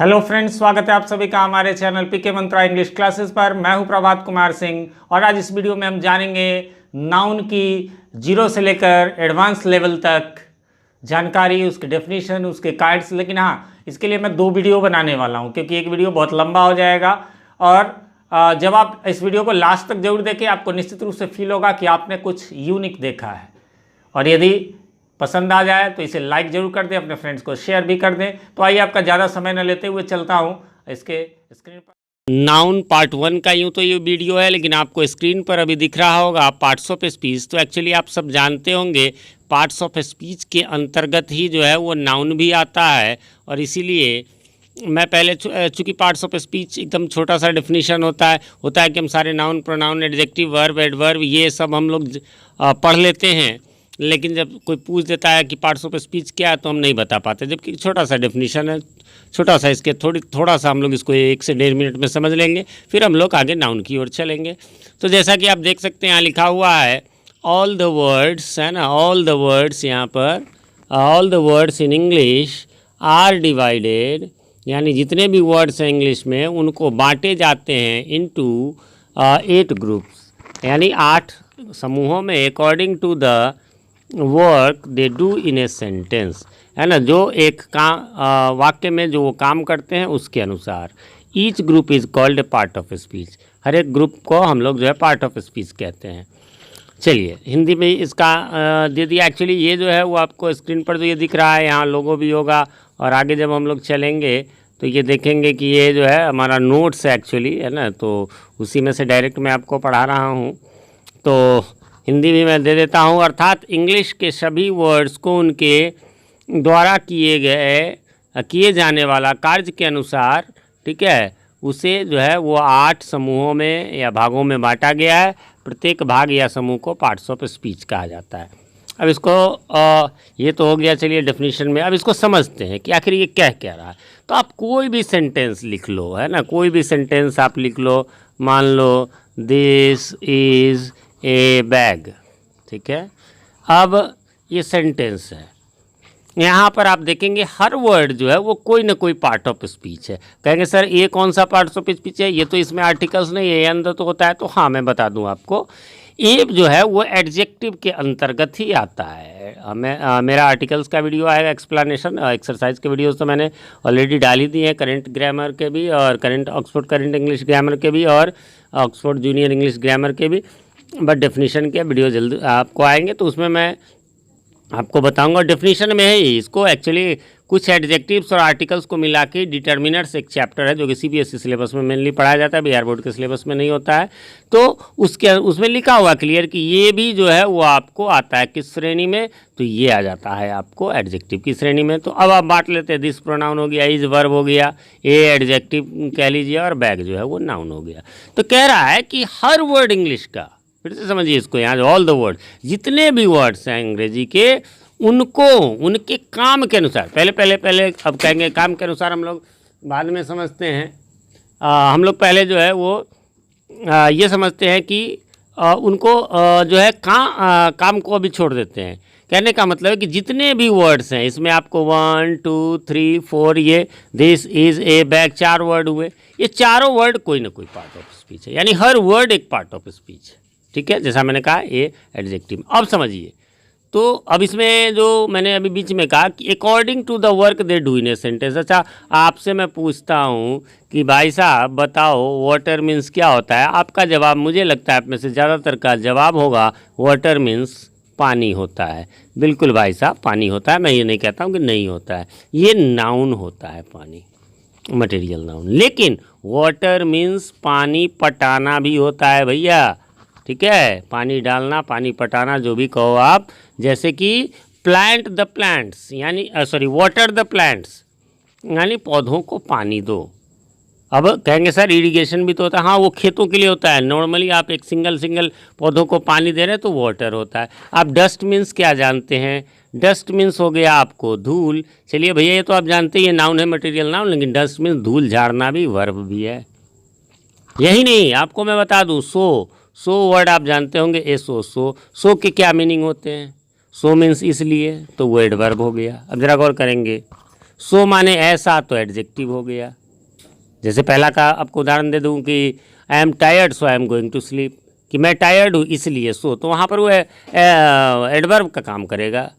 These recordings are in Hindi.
हेलो फ्रेंड्स, स्वागत है आप सभी का हमारे चैनल पीके मंत्रा इंग्लिश क्लासेस पर। मैं हूं प्रभात कुमार सिंह और आज इस वीडियो में हम जानेंगे नाउन की जीरो से लेकर एडवांस लेवल तक जानकारी, उसके डेफिनेशन, उसके कार्ड्स। लेकिन हाँ, इसके लिए मैं 2 वीडियो बनाने वाला हूं क्योंकि एक वीडियो बहुत लंबा हो जाएगा। और जब आप इस वीडियो को लास्ट तक जरूर देखें, आपको निश्चित रूप से फील होगा कि आपने कुछ यूनिक देखा है। और यदि पसंद आ जाए तो इसे लाइक जरूर कर दें, अपने फ्रेंड्स को शेयर भी कर दें। तो आइए, आपका ज़्यादा समय न लेते हुए चलता हूं इसके स्क्रीन पर। नाउन पार्ट 1 का यूँ तो ये वीडियो है, लेकिन आपको स्क्रीन पर अभी दिख रहा होगा पार्ट्स ऑफ स्पीच। तो एक्चुअली आप सब जानते होंगे पार्ट्स ऑफ स्पीच के अंतर्गत ही जो है वो नाउन भी आता है। और इसीलिए मैं पहले, चूँकि पार्ट्स ऑफ स्पीच एकदम छोटा सा डेफिनेशन होता है कि हम सारे noun, pronoun, adjective, verb, adverb ये सब हम लोग पढ़ लेते हैं। लेकिन जब कोई पूछ देता है कि पार्ट्स ऑफ स्पीच क्या है तो हम नहीं बता पाते, जबकि छोटा सा डेफिनेशन है, छोटा सा। इसके थोड़ा सा हम लोग इसको 1 से 1.5 मिनट में समझ लेंगे, फिर हम लोग आगे नाउन की ओर चलेंगे। तो जैसा कि आप देख सकते हैं, यहाँ लिखा हुआ है ऑल द वर्ड्स, है ना, ऑल द वर्ड्स। यहाँ पर all the words in English are divided, यानी जितने भी वर्ड्स हैं इंग्लिश में उनको बांटे जाते हैं इनटू 8 ग्रुप्स, यानी 8 समूहों में, according to the work they do in a sentence, है ना, जो एक काम वाक्य में जो वो काम करते हैं उसके अनुसार। Each group is called a part of speech, हर एक ग्रुप को हम लोग जो है पार्ट ऑफ स्पीच कहते हैं। चलिए, हिंदी में इसका दे दिया। एक्चुअली ये जो है वो आपको स्क्रीन पर जो ये दिख रहा है, यहाँ लोगो भी होगा। और आगे जब हम लोग चलेंगे तो ये देखेंगे कि ये जो है हमारा नोट्स है एक्चुअली, है ना, तो उसी में से डायरेक्ट मैं आपको पढ़ा रहा हूँ। तो हिंदी भी मैं दे देता हूँ। अर्थात इंग्लिश के सभी वर्ड्स को उनके द्वारा किए जाने वाला कार्य के अनुसार, ठीक है, उसे जो है वो 8 समूहों में या भागों में बांटा गया है। प्रत्येक भाग या समूह को पार्ट्स ऑफ स्पीच कहा जाता है। अब इसको ये तो हो गया, चलिए डेफिनेशन में। अब इसको समझते हैं कि आखिर ये क्या कह रहा है। तो आप कोई भी सेंटेंस लिख लो, है ना, कोई भी सेंटेंस आप लिख लो। मान लो दिस इज़ ए बैग, ठीक है। अब ये सेंटेंस है, यहाँ पर आप देखेंगे हर वर्ड जो है वो कोई ना कोई पार्ट ऑफ स्पीच है। कहेंगे सर ये कौन सा पार्ट ऑफ स्पीच है, ये तो इसमें आर्टिकल्स नहीं है, ये अंदर तो होता है। तो हाँ, मैं बता दूं आपको, ये जो है वो एडजेक्टिव के अंतर्गत ही आता है। मेरा आर्टिकल्स का वीडियो आएगा, एक्सप्लेनेशन एक्सरसाइज के वीडियोस तो मैंने ऑलरेडी डाल ही दिए हैं, करंट ग्रामर के भी और ऑक्सफोर्ड करंट इंग्लिश ग्रामर के भी और ऑक्सफोर्ड जूनियर इंग्लिश ग्रामर के भी। बट डेफिनेशन के वीडियो जल्द आपको आएंगे, तो उसमें मैं आपको बताऊंगा। डेफिनेशन में है इसको एक्चुअली कुछ एडजेक्टिव्स और आर्टिकल्स को मिला के डिटर्मिनर्स एक चैप्टर है जो कि सीबीएसई सिलेबस में मेनली पढ़ाया जाता है, बिहार बोर्ड के सिलेबस में नहीं होता है। तो उसमें लिखा हुआ क्लियर कि ये भी जो है वो आपको आता है किस श्रेणी में, तो ये आ जाता है आपको एडजेक्टिव की श्रेणी में। तो अब आप बांट लेते हैं, दिस प्रोनाउन हो गया, इज वर्ब हो गया, ए एडजेक्टिव कह लीजिए, और बैग जो है वो नाउन हो गया। तो कह रहा है कि हर वर्ड इंग्लिश का, फिर से समझिए इसको, यहाँ जो ऑल द वर्ड, जितने भी वर्ड्स हैं अंग्रेजी के, उनको उनके काम के अनुसार, पहले अब कहेंगे काम के अनुसार, हम लोग बाद में समझते हैं। हम लोग पहले जो है वो ये समझते हैं कि उनको जो है काम को अभी छोड़ देते हैं। कहने का मतलब है कि जितने भी वर्ड्स हैं इसमें आपको 1 2 3 4 ये this is a bag 4 word हुए। ये चारों वर्ड कोई ना कोई पार्ट ऑफ स्पीच है, यानी हर वर्ड एक पार्ट ऑफ स्पीच है, ठीक है, जैसा मैंने कहा ये एडजेक्टिव। अब समझिए, तो अब इसमें जो मैंने अभी बीच में कहा कि according to the work they do in a sentence. अच्छा, आपसे मैं पूछता हूँ कि भाई साहब बताओ वाटर मीन्स क्या होता है। आपका जवाब, मुझे लगता है आप में से ज़्यादातर का जवाब होगा वाटर मीन्स पानी होता है। बिल्कुल भाई साहब, पानी होता है, मैं ये नहीं कहता हूँ कि नहीं होता है। ये नाउन होता है, पानी मटेरियल नाउन। लेकिन वाटर मीन्स पानी पटाना भी होता है भैया, ठीक है, पानी डालना, पानी पटाना, जो भी कहो आप। जैसे कि प्लांट द प्लांट्स, यानी वाटर द प्लांट्स, यानी पौधों को पानी दो। अब कहेंगे सर इरिगेशन भी तो होता है। हाँ, वो खेतों के लिए होता है। नॉर्मली आप एक सिंगल पौधों को पानी दे रहे हैं तो वाटर होता है। आप डस्ट मीन्स क्या जानते हैं? डस्ट मीन्स हो गया आपको धूल। चलिए भैया, ये तो आप जानते ही, ये नाउन है, मटेरियल नाउन, लेकिन डस्ट मीन्स धूल झाड़ना भी वर्ब भी है। यही नहीं, आपको मैं बता दूँ, सो वर्ड आप जानते होंगे, सो के क्या मीनिंग होते हैं? सो मीन्स इसलिए, तो वो एडवर्ब हो गया। अब जरा गौर करेंगे, सो माने ऐसा तो एडजेक्टिव हो गया। जैसे पहला का आपको उदाहरण दे दूं कि I am tired so I am going to sleep, कि मैं टायर्ड हूँ इसलिए सो, तो वहाँ पर वो एडवर्ब का काम करेगा।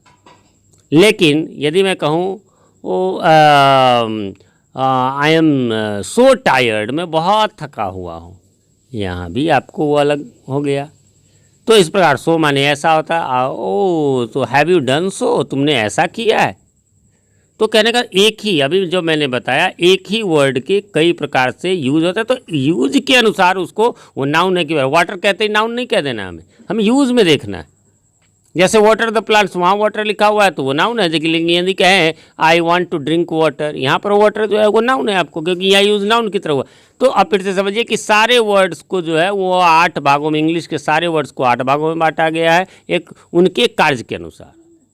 लेकिन यदि मैं कहूँ वो आई एम सो टायर्ड, मैं बहुत थका हुआ हूँ, यहाँ भी आपको वो अलग हो गया। तो इस प्रकार सो माने ऐसा होता है। ओ तो हैव यू डन सो, तुमने ऐसा किया है। तो कहने का एक ही, अभी जो मैंने बताया, एक ही वर्ड के कई प्रकार से यूज होता है, तो यूज के अनुसार उसको वो नाउन है कि वाटर कहते ही नाउन नहीं कह देना, हमें यूज में देखना है। जैसे वाटर द प्लांट्स, वहाँ वाटर लिखा हुआ है तो वो नाउन है। लेकिन यदि कहें I want to drink water, यहाँ पर वाटर जो है वो नाउन है आपको, क्योंकि यहाँ यूज नाउन की तरह हुआ। तो आप फिर से समझिए कि सारे वर्ड्स को जो है वो 8 भागों में, इंग्लिश के सारे वर्ड्स को 8 भागों में बांटा गया है, एक उनके कार्य के अनुसार।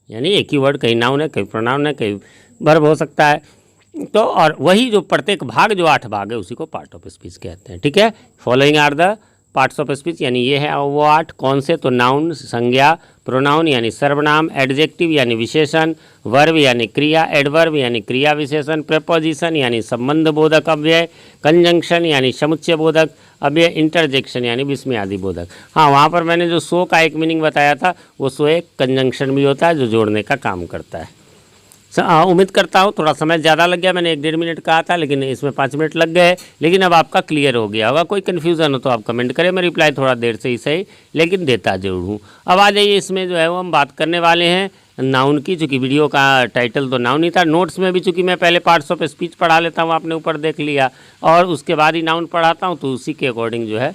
यानी एक ही वर्ड कहीं नाउन है, कहीं प्रोनाउन है, कहीं वर्ब हो सकता है। तो और वही जो प्रत्येक भाग, जो 8 भाग है, उसी को पार्ट ऑफ स्पीच कहते हैं। ठीक है, following are the parts of speech, यानी ये है वो 8। कौन से? तो नाउन संज्ञा, प्रोनाउन यानी सर्वनाम, एडजेक्टिव यानी विशेषण, वर्ब यानी क्रिया, एडवर्ब यानी क्रिया विशेषण, प्रेपोजिशन यानी संबंध बोधक अव्यय, कंजंक्शन यानी समुच्चय बोधक अव्यय, इंटरजेक्शन यानी विस्मयादि बोधक। हाँ, वहाँ पर मैंने जो सो का एक मीनिंग बताया था, वो सो एक कंजंक्शन भी होता है जो जोड़ने का काम करता है। उम्मीद करता हूँ थोड़ा समय ज़्यादा लग गया, मैंने 1-1.5 मिनट कहा था, लेकिन इसमें 5 मिनट लग गए। लेकिन अब आपका क्लियर हो गया होगा। कोई कन्फ्यूज़न हो तो आप कमेंट करें, मैं रिप्लाई थोड़ा देर से ही सही लेकिन देता जरूर हूँ। अब आ जाइए, इसमें जो है वो हम बात करने वाले हैं नाउन की, चूँकि वीडियो का टाइटल तो नाउन ही था। नोट्स में भी चूँकि मैं पहले पार्ट्स ऑफ स्पीच पढ़ा लेता हूँ, आपने ऊपर देख लिया, और उसके बाद ही नाउन पढ़ाता हूँ, तो उसी के अकॉर्डिंग जो है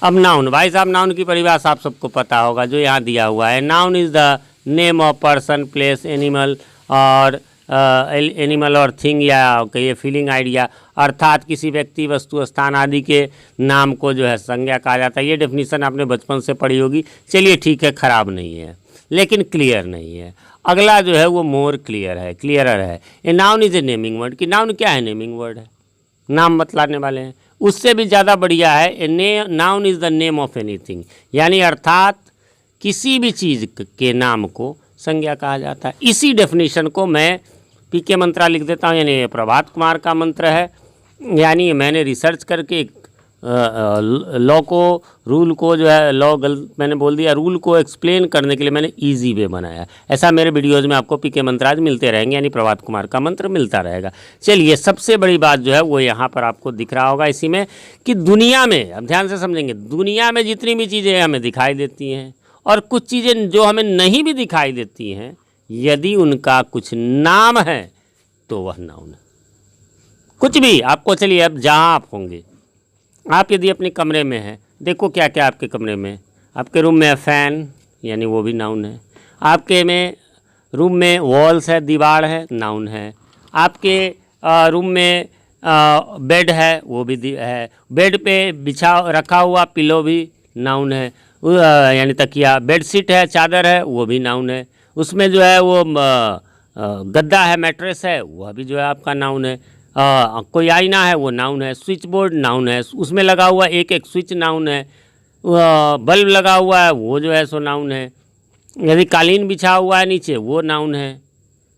अब नाउन। भाई साहब, नाउन की परिभाषा आप सबको पता होगा, जो यहाँ दिया हुआ है। Noun is the name of person, place, animal और एनिमल और थिंग, या कहिए फीलिंग, आइडिया, अर्थात किसी व्यक्ति, वस्तु, स्थान आदि के नाम को जो है संज्ञा कहा जाता है। ये डेफिनेशन आपने बचपन से पढ़ी होगी। चलिए ठीक है, ख़राब नहीं है लेकिन क्लियर नहीं है। अगला जो है वो मोर क्लियर है, क्लियरर है। A noun is a naming word, कि नाउन क्या है? नेमिंग वर्ड है, नाम बतलाने वाले हैं। उससे भी ज़्यादा बढ़िया है, a noun is the name of anything, यानी अर्थात किसी भी चीज़ के नाम को संज्ञा कहा जाता है। इसी डेफिनेशन को मैं पीके मंत्रा लिख देता हूँ, यानी प्रभात कुमार का मंत्र है। यानी मैंने रिसर्च करके लॉ को, रूल को जो है, लॉ गलत मैंने बोल दिया, रूल को एक्सप्लेन करने के लिए मैंने इजी वे बनाया। ऐसा मेरे वीडियोज़ में आपको पीके मंत्र आज मिलते रहेंगे, यानी प्रभात कुमार का मंत्र मिलता रहेगा। चलिए, सबसे बड़ी बात जो है वो यहाँ पर आपको दिख रहा होगा इसी में, कि दुनिया में, अब ध्यान से समझेंगे, दुनिया में जितनी भी चीज़ें हमें दिखाई देती हैं और कुछ चीज़ें जो हमें नहीं भी दिखाई देती हैं, यदि उनका कुछ नाम है तो वह नाउन है। कुछ भी आपको, चलिए अब जहाँ आप होंगे, आप यदि अपने कमरे में हैं, देखो क्या क्या आपके कमरे में, आपके रूम में है फ़ैन, यानी वो भी नाउन है। आपके में रूम में वॉल्स है, दीवार है, नाउन है। आपके रूम में बेड है, वो भी है। बेड पे बिछा रखा हुआ पिलो भी नाउन है, यानी तकिया। बेडशीट है, चादर है, वो भी नाउन है। उसमें जो है वो गद्दा है, मैट्रेस है, वह भी जो है आपका नाउन है। कोई आईना है, वो नाउन है। स्विच बोर्ड नाउन है, उसमें लगा हुआ एक एक स्विच नाउन है। बल्ब लगा हुआ है, वो जो है सो नाउन है। यदि कालीन बिछा हुआ है नीचे, वो नाउन है।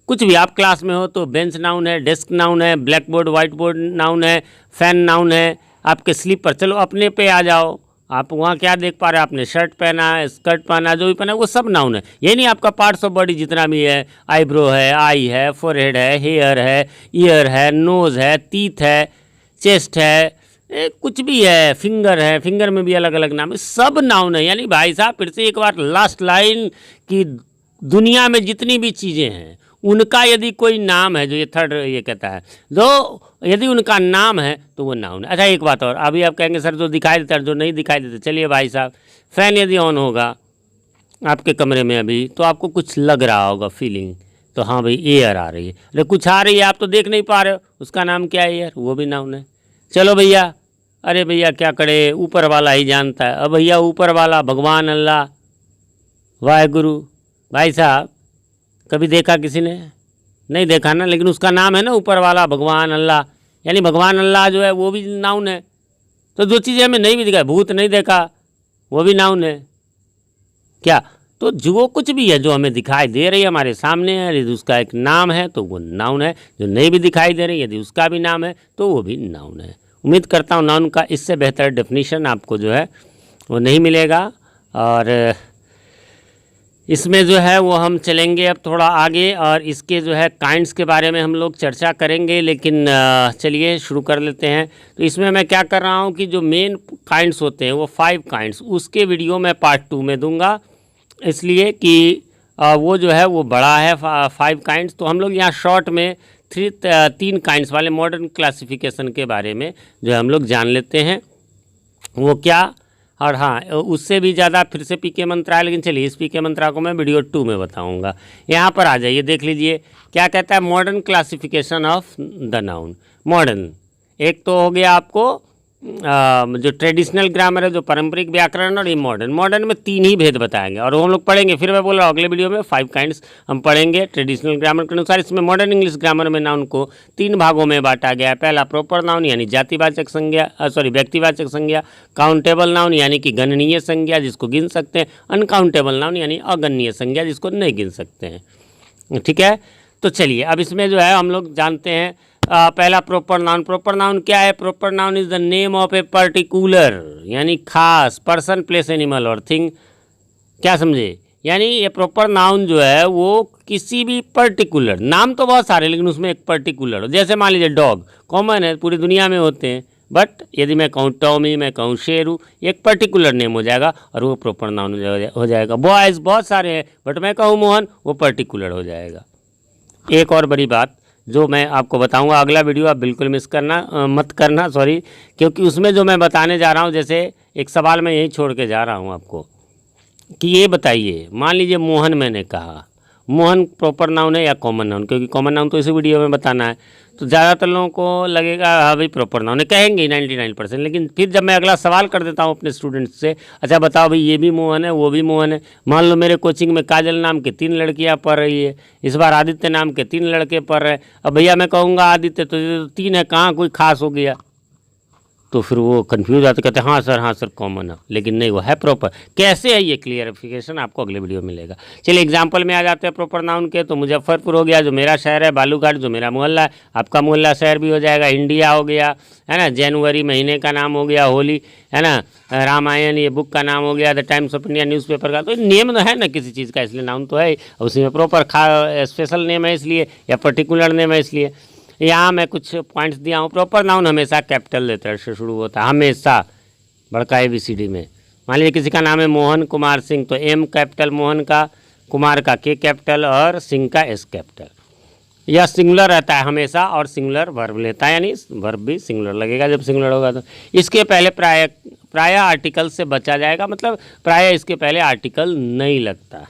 कुछ भी, आप क्लास में हो तो बेंच नाउन है, डेस्क नाउन है, black board, white board noun है, फैन नाउन है। आपके स्लीपर, चलो अपने पे आ जाओ, आप वहाँ क्या देख पा रहे हैं? आपने शर्ट पहना है, स्कर्ट पहना, जो भी पहना है, वो सब नाउन है। ये नहीं आपका पार्ट्स ऑफ बॉडी जितना भी है, आईब्रो है, आई है, फोरहेड है, हेयर है, ईयर है, नोज़ है, टीथ है, चेस्ट है, कुछ भी है, फिंगर है, फिंगर में भी अलग अलग नाम है, सब नाउन है। यानी भाई साहब, फिर से एक बार लास्ट लाइन की, दुनिया में जितनी भी चीज़ें हैं उनका यदि कोई नाम है, जो ये थर्ड ये कहता है, जो यदि उनका नाम है तो वो नाउन है। अच्छा, एक बात और, अभी आप कहेंगे सर जो दिखाई देता है, जो नहीं दिखाई देता। चलिए भाई साहब, फ़ैन यदि ऑन होगा आपके कमरे में अभी, तो आपको कुछ लग रहा होगा, फीलिंग, तो हाँ भाई एयर आ रही है। अरे कुछ आ रही है, आप तो देख नहीं पा रहे हो, उसका नाम क्या है? एयर, वो भी नाउन है। चलो भैया, अरे भैया क्या करे, ऊपर वाला ही जानता है। अब भैया ऊपर वाला, भगवान, अल्लाह, वाहेगुरु, भाई साहब कभी देखा किसी ने? नहीं देखा ना, लेकिन उसका नाम है ना ऊपर वाला, भगवान, अल्लाह। यानी भगवान, अल्लाह जो है वो भी नाउन है। तो जो चीज़ें हमें नहीं भी दिखाई, भूत नहीं देखा, वो भी नाउन है। क्या तो जो कुछ भी है जो हमें दिखाई दे रही है हमारे सामने है, यदि उसका एक नाम है तो वो नाउन है, जो नहीं भी दिखाई दे रही है यदि उसका भी नाम है तो वो भी नाउन है। उम्मीद करता हूँ नाउन का इससे बेहतर डेफिनेशन आपको जो है वो नहीं मिलेगा। और इसमें जो है वो हम चलेंगे अब थोड़ा आगे और इसके जो है काइंड्स के बारे में हम लोग चर्चा करेंगे, लेकिन चलिए शुरू कर लेते हैं। तो इसमें मैं क्या कर रहा हूँ कि जो मेन काइंड्स होते हैं वो 5 काइंड्स, उसके वीडियो मैं पार्ट 2 में दूंगा, इसलिए कि वो जो है वो बड़ा है 5 काइंड्स। तो हम लोग यहाँ शॉर्ट में 3 काइंड्स वाले मॉडर्न क्लासिफिकेशन के बारे में जो हम लोग जान लेते हैं वो क्या। और हाँ, उससे भी ज़्यादा फिर से पीके मंत्रा है, लेकिन चलिए इस पीके मंत्रा को मैं वीडियो 2 में बताऊंगा। यहाँ पर आ जाइए, देख लीजिए क्या कहता है modern classification of the noun. Modern एक तो हो गया आपको जो ट्रेडिशनल ग्रामर है, जो पारंपरिक व्याकरण, और ये मॉडर्न। मॉडर्न में 3 ही भेद बताएंगे और वो हम लोग पढ़ेंगे। फिर मैं बोल रहा हूँ अगले वीडियो में 5 काइंड्स हम पढ़ेंगे ट्रेडिशनल ग्रामर के अनुसार। इसमें मॉडर्न इंग्लिश ग्रामर में नाउन को 3 भागों में बांटा गया है। पहला प्रॉपर नाउन यानी जातिवाचक संज्ञा, व्यक्तिवाचक संज्ञा। काउंटेबल नाउन यानी कि गणनीय संज्ञा जिसको गिन सकते हैं। अनकाउंटेबल नाउन यानी अगणनीय संज्ञा जिसको नहीं गिन सकते हैं। ठीक है, तो चलिए अब इसमें जो है हम लोग जानते हैं पहला प्रॉपर नाउन। प्रॉपर नाउन क्या है? Proper noun is the name of a particular यानी खास पर्सन, प्लेस, एनिमल और थिंग। क्या समझे? यानी ये प्रॉपर नाउन जो है वो किसी भी पर्टिकुलर, नाम तो बहुत सारे लेकिन उसमें एक पर्टिकुलर, जैसे मान लीजिए डॉग कॉमन है, पूरी दुनिया में होते हैं, बट यदि मैं कहूँ टॉमी, मैं कहूँ शेरू, एक पर्टिकुलर नेम हो जाएगा और वो प्रॉपर नाउन हो जाएगा। बॉयज़ बहुत सारे हैं बट मैं कहूँ मोहन, वो पर्टिकुलर हो जाएगा। एक और बड़ी बात जो मैं आपको बताऊंगा, अगला वीडियो आप बिल्कुल मिस करना मत करना, सॉरी, क्योंकि उसमें जो मैं बताने जा रहा हूं, जैसे एक सवाल मैं यही छोड़ के जा रहा हूं आपको कि ये बताइए, मान लीजिए मोहन मैंने कहा, मोहन प्रॉपर नाउन है या कॉमन नाउन? क्योंकि कॉमन नाउन तो इसी वीडियो में बताना है, तो ज़्यादातर लोगों को लगेगा हाँ भाई प्रॉपर नाउन है, कहेंगे 99%। लेकिन फिर जब मैं अगला सवाल कर देता हूँ अपने स्टूडेंट्स से, अच्छा बताओ भाई ये भी मोहन है वो भी मोहन है। मान लो मेरे कोचिंग में काजल नाम के 3 लड़कियाँ पढ़ रही है, इस बार आदित्य नाम के 3 लड़के पढ़ रहे हैं। अब भैया मैं कहूँगा आदित्य तो ये तो 3 है, कहाँ कोई खास हो गया? तो फिर वो कंफ्यूज आते, कहते हैं हाँ सर कॉमन है, लेकिन नहीं वो है प्रॉपर। कैसे है ये क्लियरिफिकेशन आपको अगले वीडियो में मिलेगा। चलिए एग्जांपल में आ जाते हैं प्रॉपर नाउन के। तो मुजफ्फरपुर हो गया जो मेरा शहर है, बालूघाट जो मेरा मोहल्ला है, आपका मोहल्ला शहर भी हो जाएगा, इंडिया हो गया है ना, जनवरी महीने का नाम हो गया, होली है ना, रामायण ये बुक का नाम हो गया, the times of India newspaper का। तो नेम है ना किसी चीज़ का, इसलिए नाउन तो है, उसी में प्रॉपर स्पेशल नेम है इसलिए, या पर्टिकुलर नेम है इसलिए। यहाँ मैं कुछ पॉइंट्स दिया हूँ। प्रॉपर नाउन हमेशा कैपिटल लेटर से शुरू होता है, हमेशा बड़का ABCD में। मान लीजिए किसी का नाम है मोहन कुमार सिंह, तो M कैपिटल मोहन का, कुमार का K कैपिटल और सिंह का S कैपिटल। यह सिंगुलर रहता है हमेशा और सिंगुलर वर्ब लेता है, यानी वर्ब भी सिंगुलर लगेगा जब सिंगुलर होगा। तो इसके पहले प्राय आर्टिकल से बचा जाएगा, मतलब प्राय इसके पहले आर्टिकल नहीं लगता।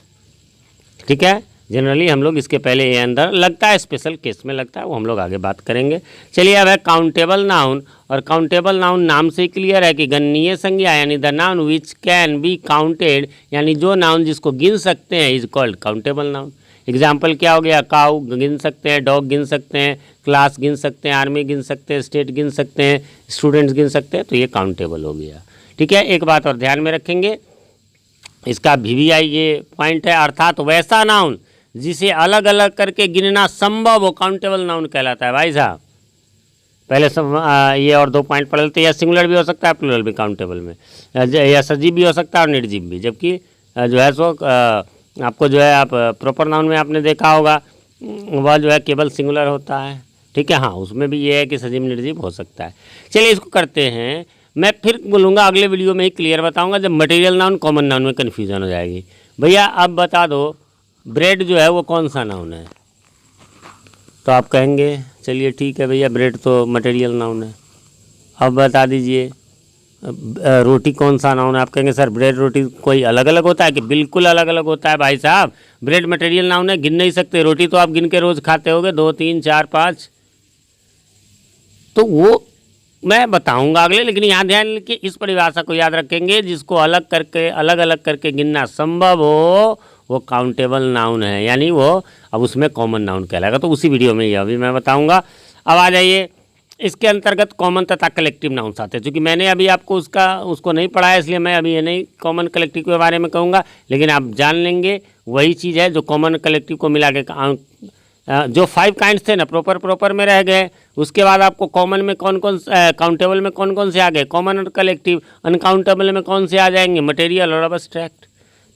ठीक है, जनरली हम लोग इसके पहले ये अंदर लगता है, स्पेशल केस में लगता है, वो हम लोग आगे बात करेंगे। चलिए अब है काउंटेबल नाउन। और काउंटेबल नाउन नाम से ही क्लियर है कि गणनीय संज्ञा यानी the noun which can be counted, यानी जो नाउन जिसको गिन सकते हैं is called countable noun. Example क्या हो गया? काऊ गिन सकते हैं, डॉग गिन सकते हैं, क्लास गिन सकते हैं, आर्मी गिन सकते हैं, स्टेट गिन सकते हैं, स्टूडेंट्स गिन सकते हैं, तो ये काउंटेबल हो गया। ठीक है, एक बात और ध्यान में रखेंगे, इसका VVI ये पॉइंट है, अर्थात वैसा नाउन जिसे अलग अलग करके गिनना संभव हो काउंटेबल नाउन कहलाता है। भाई साहब पहले ये और 2 पॉइंट पढ़ लेते हैं। या सिंगुलर भी हो सकता है, प्लूरल भी काउंटेबल में, या सजीव भी हो सकता है और निर्जीव भी। जबकि जो है सो आपको जो है आप प्रॉपर नाउन में आपने देखा होगा वह जो है केवल सिंगुलर होता है। ठीक है, हाँ उसमें भी ये है कि सजीव निर्जीव हो सकता है। चलिए इसको करते हैं, मैं फिर बोलूँगा अगले वीडियो में ही क्लियर बताऊँगा, जब मटेरियल नाउन कॉमन नाउन में कन्फ्यूजन हो जाएगी। भैया अब बता दो ब्रेड जो है वो कौन सा नाउन है? तो आप कहेंगे चलिए ठीक है भैया ब्रेड तो मटेरियल नाउन है। अब बता दीजिए रोटी कौन सा नाउन है? आप कहेंगे सर ब्रेड रोटी कोई अलग अलग होता है कि? बिल्कुल अलग अलग होता है भाई साहब। ब्रेड मटेरियल नाउन है, गिन नहीं सकते। रोटी तो आप गिन के रोज़ खाते होगे, 2 3 4 5, तो वो मैं बताऊंगा अगले। लेकिन यहाँ ध्यान कि इस परिभाषा को याद रखेंगे, जिसको अलग अलग करके गिनना संभव हो वो काउंटेबल नाउन है, यानी वो अब उसमें कॉमन नाउन कहलाएगा। तो उसी वीडियो में यह भी मैं बताऊंगा। अब आ जाइए इसके अंतर्गत कॉमन तथा कलेक्टिव नाउन्स आते हैं। चूँकि मैंने अभी आपको उसको नहीं पढ़ाया, इसलिए मैं अभी ये नहीं कॉमन कलेक्टिव के बारे में कहूँगा, लेकिन आप जान लेंगे वही चीज़ है जो कॉमन कलेक्टिव को मिला के जो 5 काइंड्स थे ना, प्रॉपर में रह गए। उसके बाद आपको कॉमन में कौन कौन काउंटेबल में कौन कौन से आ गए, कॉमन और कलेक्टिव। अनकाउंटेबल में कौन से आ जाएंगे, मटेरियल और अब्स्ट्रैक्ट।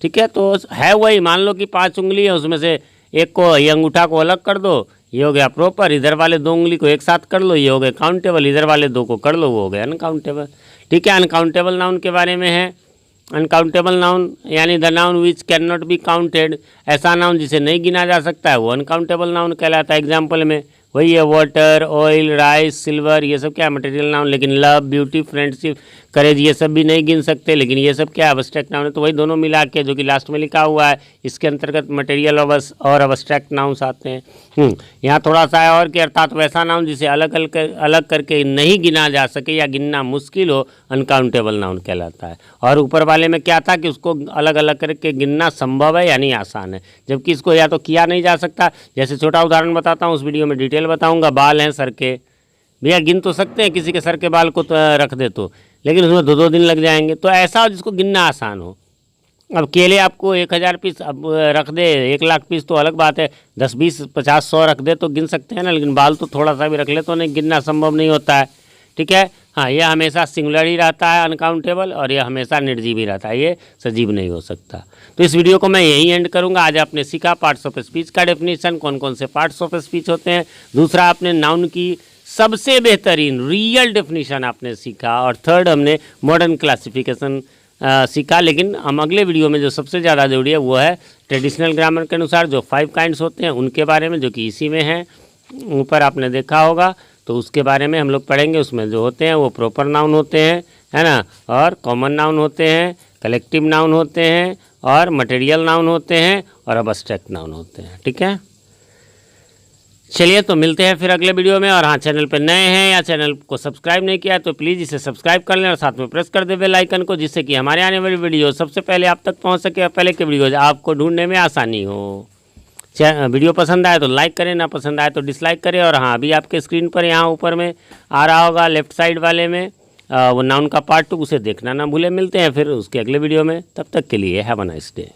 ठीक है, तो है वही, मान लो कि 5 उंगली है, उसमें से एक को, ये अंगूठा को अलग कर दो, ये हो गया प्रॉपर। इधर वाले 2 उंगली को एक साथ कर लो, ये हो गया काउंटेबल। इधर वाले 2 को कर लो, वो हो गया अनकाउंटेबल। ठीक है, अनकाउंटेबल नाउन के बारे में है। अनकाउंटेबल नाउन यानी the noun which can not be counted, ऐसा नाउन जिसे नहीं गिना जा सकता है वो अनकाउंटेबल नाउन कहलाता है। एग्जाम्पल में वही है, वाटर, ऑयल, राइस, सिल्वर, ये सब क्या मटेरियल नाउन। लेकिन लव, ब्यूटी, फ्रेंडशिप, करेज, ये सब भी नहीं गिन सकते, लेकिन ये सब क्या अब्स्ट्रैक्ट नाउन है। तो वही दोनों मिला के जो कि लास्ट में लिखा हुआ है, इसके अंतर्गत मटेरियल और अब्स्ट्रैक्ट नाउन्स आते हैं। यहाँ थोड़ा सा है और कि अर्थात वैसा नाउन जिसे अलग करके नहीं गिना जा सके या गिनना मुश्किल हो, अनकाउंटेबल नाउन कहलाता है। और ऊपर वाले में क्या था कि उसको अलग अलग करके गिनना संभव है यानी आसान है, जबकि इसको या तो किया नहीं जा सकता। जैसे छोटा उदाहरण बताता हूँ, उस वीडियो में डिटेल बताऊँगा। बाल हैं सर के, भैया गिन तो सकते हैं किसी के सर के बाल को तो रख दे तो, लेकिन उसमें 2-2 दिन लग जाएंगे। तो ऐसा हो जिसको गिनना आसान हो। अब केले आपको 1000 पीस अब रख दे, 1 लाख पीस तो अलग बात है, 10, 20, 50, 100 रख दे तो गिन सकते हैं ना, लेकिन बाल तो थोड़ा सा भी रख ले तो नहीं, गिनना संभव नहीं होता है। ठीक है, हाँ, यह हमेशा सिंगुलर ही रहता है अनकाउंटेबल, और यह हमेशा निर्जीव ही रहता है, ये सजीव नहीं हो सकता। तो इस वीडियो को मैं यही एंड करूँगा। आज आपने सीखा पार्ट्स ऑफ स्पीच का डेफिनेशन, कौन कौन से पार्ट्स ऑफ स्पीच होते हैं। दूसरा, आपने नाउन की सबसे बेहतरीन रियल डेफिनेशन आपने सीखा। और थर्ड, हमने मॉडर्न क्लासिफिकेशन सीखा। लेकिन हम अगले वीडियो में जो सबसे ज़्यादा जरूरी है वो है ट्रेडिशनल ग्रामर के अनुसार जो 5 काइंड्स होते हैं उनके बारे में, जो कि इसी में है, ऊपर आपने देखा होगा। तो उसके बारे में हम लोग पढ़ेंगे। उसमें जो होते हैं वो प्रॉपर नाउन होते हैं, है ना, और कॉमन नाउन होते हैं, कलेक्टिव नाउन होते हैं, और मटेरियल नाउन होते हैं, और अब्स्ट्रैक्ट नाउन होते हैं। ठीक है, चलिए तो मिलते हैं फिर अगले वीडियो में। और हाँ, चैनल पर नए हैं या चैनल को सब्सक्राइब नहीं किया तो प्लीज़ इसे सब्सक्राइब कर लें और साथ में प्रेस कर दे बेल आइकन को, जिससे कि हमारे आने वाली वीडियो सबसे पहले आप तक पहुंच सके और पहले के वीडियोज आपको ढूंढने में आसानी हो। वीडियो पसंद आए तो लाइक करें, ना पसंद आए तो डिसलाइक करें। और हाँ, अभी आपके स्क्रीन पर यहाँ ऊपर में आ रहा होगा लेफ्ट साइड वाले में वो नाउन का पार्ट 2, उसे देखना ना भूलें। मिलते हैं फिर उसके अगले वीडियो में, तब तक के लिए हैव अ नाइस डे।